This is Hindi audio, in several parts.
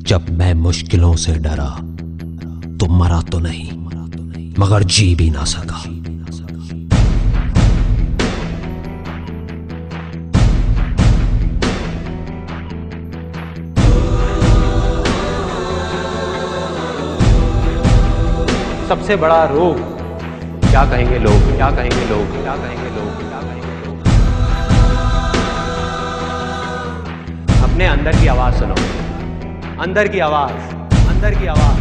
जब मैं मुश्किलों से डरा तो मरा तो नहीं मगर जी भी ना सका। सबसे बड़ा रोग क्या कहेंगे लोग, क्या कहेंगे लोग, क्या कहेंगे लोग, क्या कहेंगे लोग। अपने अंदर की आवाज सुनो, अंदर की आवाज, अंदर की आवाज।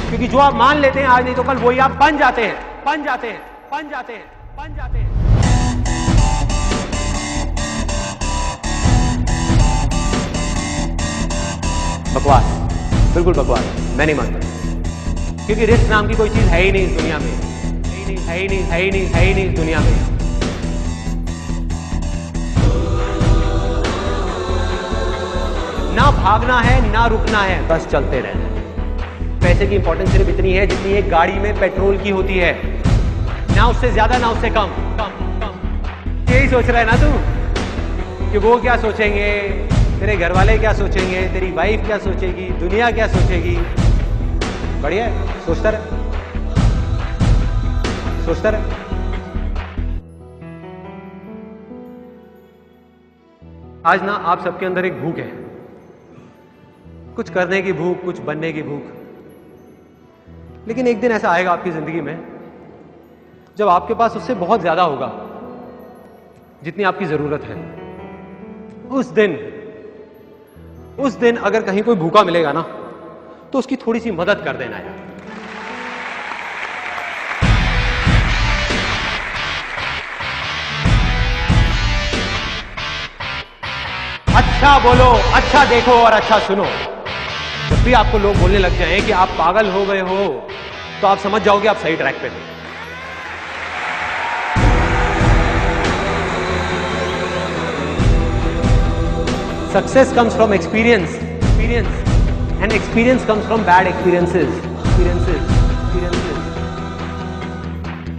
क्योंकि जो आप मान लेते हैं आज नहीं तो कल वही आप बन जाते हैं, बन जाते हैं, बन जाते हैं, बन जाते हैं। बकवास, बिल्कुल बकवास, मैं नहीं मानता। क्योंकि रिस्क नाम की कोई चीज है ही नहीं इस दुनिया में, है ही नहीं, है ही नहीं, है ही नहीं, है ही नहीं इस दुनिया में। ना भागना है ना रुकना है, बस चलते रहना है। पैसे की इंपॉर्टेंस सिर्फ इतनी है जितनी एक गाड़ी में पेट्रोल की होती है, ना उससे ज्यादा ना उससे कम, कम कम। यही सोच रहा है ना तू कि वो क्या सोचेंगे, तेरे घर वाले क्या सोचेंगे, तेरी वाइफ क्या सोचेगी, दुनिया क्या सोचेगी। बढ़िया है, सोचता रहे, सोचता रहे। आज ना आप सबके अंदर एक भूख है, कुछ करने की भूख, कुछ बनने की भूख। लेकिन एक दिन ऐसा आएगा आपकी जिंदगी में जब आपके पास उससे बहुत ज्यादा होगा जितनी आपकी जरूरत है। उस दिन अगर कहीं कोई भूखा मिलेगा ना तो उसकी थोड़ी सी मदद कर देना यार। अच्छा बोलो, अच्छा देखो और अच्छा सुनो। जब भी आपको लोग बोलने लग जाएं कि आप पागल हो गए हो तो आप समझ जाओगे आप सही ट्रैक पे थे। Success comes from experience, and experience comes from bad experiences.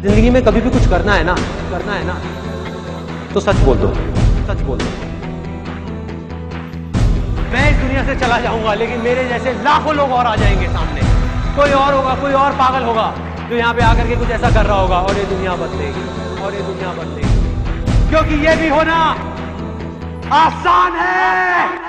जिंदगी में कभी भी कुछ करना है ना तो सच बोल दो, सच बोल दो। मैं इस दुनिया से चला जाऊंगा लेकिन मेरे जैसे लाखों लोग और आ जाएंगे सामने। कोई और होगा, कोई और पागल होगा जो यहाँ पे आकर के कुछ ऐसा कर रहा होगा और ये दुनिया बदलेगी, और ये दुनिया बदलेगी। क्योंकि ये भी होना आसान है।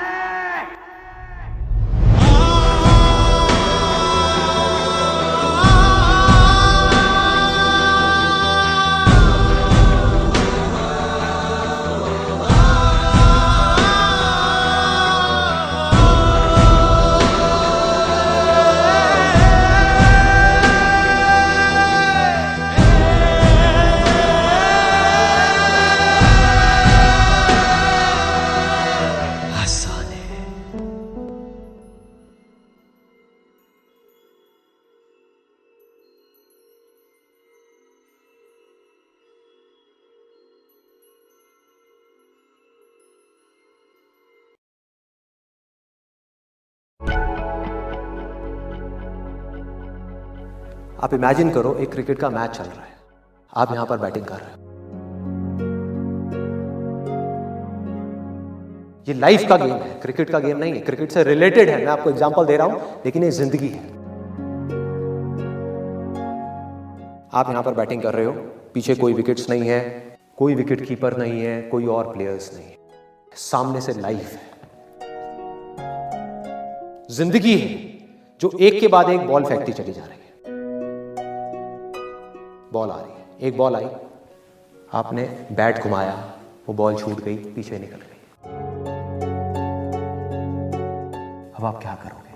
आप इमेजिन करो एक क्रिकेट का मैच चल रहा है, आप यहां पर बैटिंग कर रहे हो। ये लाइफ का गेम है, क्रिकेट का गेम नहीं है। क्रिकेट से रिलेटेड है, मैं आपको एग्जांपल दे रहा हूं, लेकिन ये जिंदगी है। आप यहां पर बैटिंग कर रहे हो, पीछे कोई विकेट्स नहीं है, कोई विकेट कीपर नहीं है, कोई और प्लेयर्स नहीं है, सामने से लाइफ है, जिंदगी है जो एक के बाद एक बॉल फेंकती चली जा रही है। बॉल आ रही है, एक बॉल आई, आपने बैट घुमाया, वो बॉल छूट गई, पीछे निकल गई। अब आप क्या करोगे?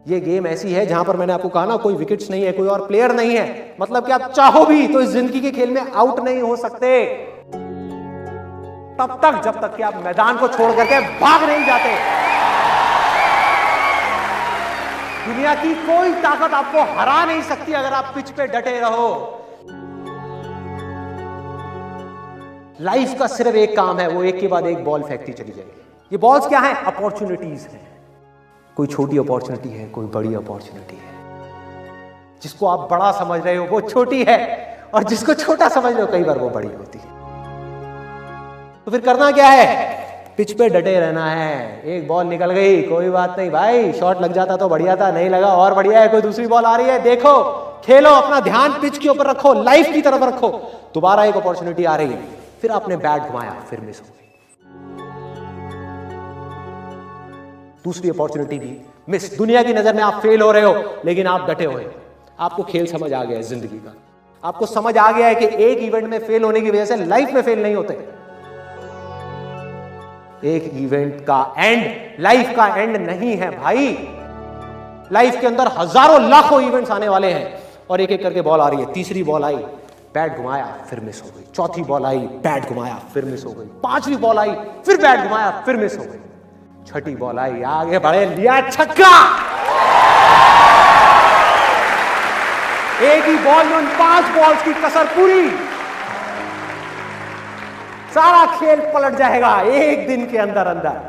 ये गेम ऐसी है जहां पर मैंने आपको कहा ना, कोई विकेट्स नहीं है, कोई और प्लेयर नहीं है, मतलब कि आप चाहो भी तो इस जिंदगी के खेल में आउट नहीं हो सकते तब तक जब तक कि आप मैदान को छोड़ करके भाग नहीं जाते। दुनिया की कोई ताकत आपको हरा नहीं सकती अगर आप पिच पे डटे रहो। लाइफ का सिर्फ एक काम है, वो एक के बाद एक बॉल फेंकती चली जाएगी। ये बॉल्स क्या है? अपॉर्चुनिटीज हैं। कोई छोटी अपॉर्चुनिटी है, कोई बड़ी अपॉर्चुनिटी है। जिसको आप बड़ा समझ रहे हो वो छोटी है, और जिसको छोटा समझ रहे हो कई बार वो बड़ी होती है। तो फिर करना क्या है? पिच पे डटे रहना है। एक बॉल निकल गई, कोई बात नहीं भाई, शॉट लग जाता तो बढ़िया था, नहीं लगा और बढ़िया है। कोई दूसरी बॉल आ रही है, देखो, खेलो, अपना ध्यान पिच के ऊपर रखो, लाइफ की तरफ रखो। दोबारा एक अपॉर्चुनिटी आ रही है, फिर आपने बैट घुमाया, फिर मिस हो गई। दूसरी अपॉर्चुनिटी भी मिस। दुनिया की नजर में आप फेल हो रहे हो, लेकिन आप डटे हुए। आपको खेल समझ आ गया है जिंदगी का, आपको समझ आ गया है कि एक इवेंट में फेल होने की वजह से लाइफ में फेल नहीं होते। एक इवेंट का एंड लाइफ का एंड नहीं है भाई। लाइफ के अंदर हजारों लाखों इवेंट्स आने वाले हैं और एक एक करके बॉल आ रही है। तीसरी बॉल आई, बैट घुमाया, फिर मिस हो गई। चौथी बॉल आई, बैट घुमाया, फिर मिस हो गई। पांचवी बॉल आई, फिर बैट घुमाया, फिर मिस हो गई। छठी बॉल आई, आगे बढ़े, लिया छक्का। एक ही बॉल में उन 5 बॉल्स की कसर पूरी। सारा खेल पलट जाएगा एक दिन के अंदर अंदर।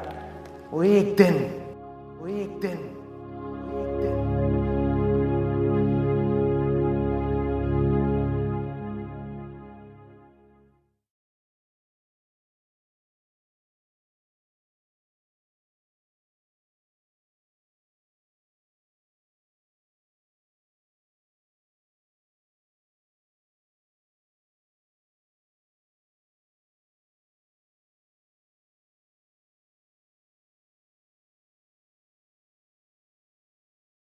वो एक दिन